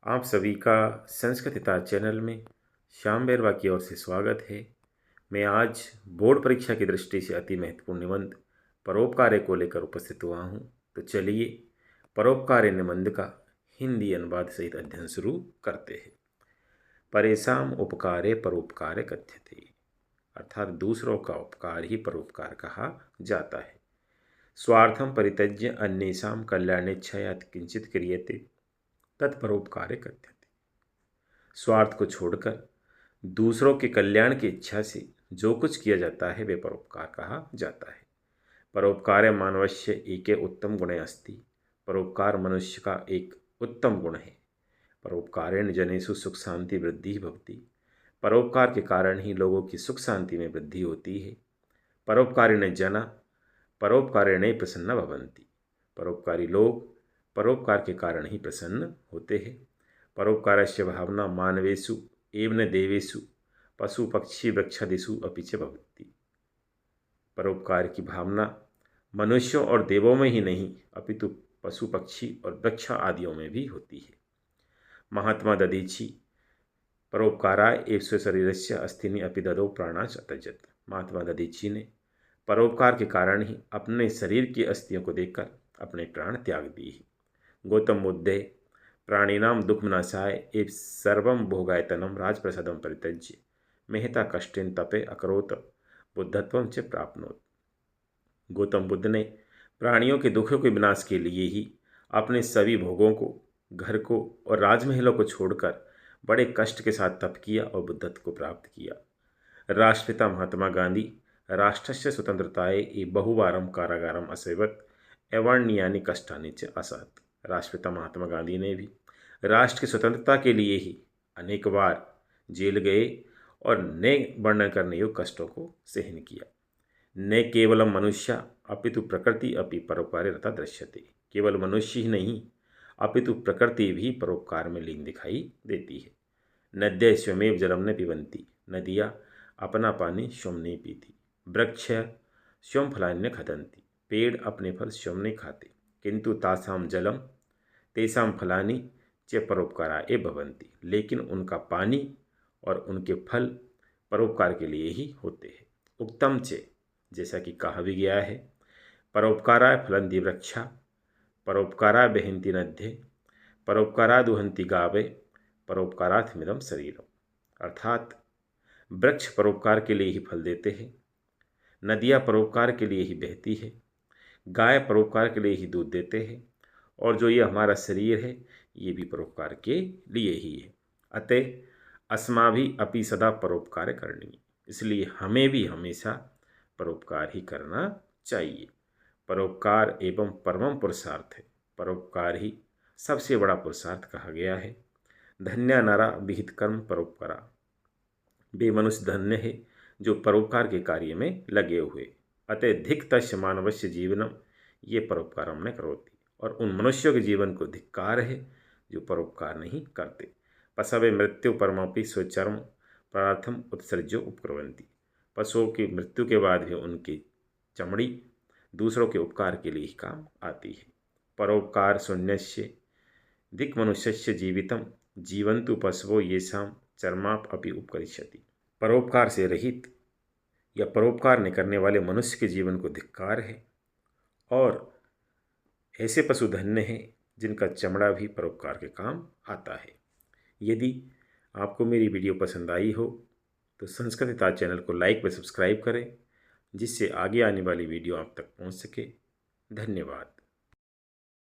आप सभी का संस्कृत हिताज चैनल में श्याम बैरवा की ओर से स्वागत है। मैं आज बोर्ड परीक्षा की दृष्टि से अति महत्वपूर्ण निबंध परोपकार्य को लेकर उपस्थित हुआ हूँ। तो चलिए परोपकार्य निबंध का हिंदी अनुवाद सहित अध्ययन शुरू करते हैं। परेशान उपकारे परोपकार्य कथ्यते, अर्थात दूसरों का उपकार ही परोपकार कहा जाता है। स्वार्थम परित्यज्य अन्येषां कल्याणेच्छया किंचित क्रियते तत्परोपकार्य कथ्यते। स्वार्थ को छोड़कर दूसरों के कल्याण की इच्छा से जो कुछ किया जाता है वे परोपकार कहा जाता है। परोपकार्य मानवस्य एके उत्तम गुणे अस्ति, परोपकार मनुष्य का एक उत्तम गुण है। परोपकारेण जनेषु सुख शांति वृद्धि भवति, परोपकार के कारण ही लोगों की सुख शांति में वृद्धि होती है। परोपकारिणे जना परोपकारेण प्रसन्न भवन्ति, परोपकारी लोग परोपकार के कारण ही प्रसन्न होते हैं। परोपकारस्य भावना मानवेषु एवं देवेषु पशु पक्षी वृक्षादिषु अपि च भवति, परोपकार की भावना मनुष्यों और देवों में ही नहीं अपितु पशु पक्षी और वृक्ष आदियों में भी होती है। महात्मा दधीचि परोपकाराय एव शरीरस्य अस्थिनि अपि ददौ प्राणांच अत्यजत, महात्मा दधीचि ने परोपकार के कारण ही अपने शरीर की अस्थियों को देखकर अपने प्राण त्याग दिए। गौतम बुद्धे प्राणिनाम दुःखनाशाय एव सर्वं भोगायतनं राजप्रसादं परित्यज्य मेहता कष्टेन तपे अकरोत बुद्धत्वं च प्राप्नोत। गौतम बुद्ध ने प्राणियों के दुखों के विनाश के लिए ही अपने सभी भोगों को, घर को और राजमहलों को छोड़कर बड़े कष्ट के साथ तप किया और बुद्धत्व को प्राप्त किया। राष्ट्रपिता महात्मा गांधी राष्ट्रस्य स्वतंत्रतायै बहुवारं कारागारम असेवत एवर्णनीयानि कष्टानि च असहत, राष्ट्रपिता महात्मा गांधी ने भी राष्ट्र की स्वतंत्रता के लिए ही अनेक बार जेल गए और न वर्णन करने योग्य कष्टों को सहन किया। न केवलम मनुष्य अपितु प्रकृति अपि परोपकारे रता दृश्यते, केवल मनुष्य ही नहीं अपितु प्रकृति भी परोपकार में लीन दिखाई देती है। नद्य स्वमेव जलम न पिबंती, नदियाँ अपना पानी स्वयं नहीं पीती। वृक्ष स्वयं फलान्य खदंती, पेड़ अपने फल स्वयं नहीं खाते, किंतु तासाम जलम तेसाम फलानि च परोपकाराय भवन्ति, लेकिन उनका पानी और उनके फल परोपकार के लिए ही होते हैं। उक्तम च, जैसा कि कहा भी गया है, परोपकाराय फलन्ति वृक्षा, परोपकाराय बहन्ति नद्ये, परोपकाराय दुहन्ति गावे, परोपकारार्थमिदं शरीरम, अर्थात वृक्ष परोपकार के लिए ही फल देते हैं, नदियाँ परोपकार के लिए ही बहती है, गाय परोपकार के लिए ही दूध देते हैं, और जो ये हमारा शरीर है ये भी परोपकार के लिए ही है। अतः अस्माभिः अपि सदा परोपकार करनी, इसलिए हमें भी हमेशा परोपकार ही करना चाहिए। परोपकार एवं परमम पुरुषार्थ है, परोपकार ही सबसे बड़ा पुरुषार्थ कहा गया है। धन्य नरा विहित कर्म परोपकारा, वे मनुष्य धन्य है जो परोपकार के कार्य में लगे हुए। अतः धिक तस्य मानवस्य जीवनम ये परोपकारम न करोति, और उन मनुष्यों के जीवन को धिक्कार है जो परोपकार नहीं करते। पशवे मृत्यु परमपि स्वचर्म प्रार्थम उत्सर्जो उपकुर्वन्ति, पशुओं की मृत्यु के बाद भी उनकी चमड़ी दूसरों के उपकार के लिए ही काम आती है। परोपकार शून्यस्य दिक् मनुष्यस्य जीवितम जीवंतु पशवो येषां चर्माप अपि उपकरिष्यति, परोपकार से रहित या परोपकार नहीं करने वाले मनुष्य के जीवन को धिक्कार है, और ऐसे पशु धन्य हैं जिनका चमड़ा भी परोपकार के काम आता है। यदि आपको मेरी वीडियो पसंद आई हो तो संस्कृत हिताज चैनल को लाइक व सब्सक्राइब करें, जिससे आगे आने वाली वीडियो आप तक पहुंच सके। धन्यवाद।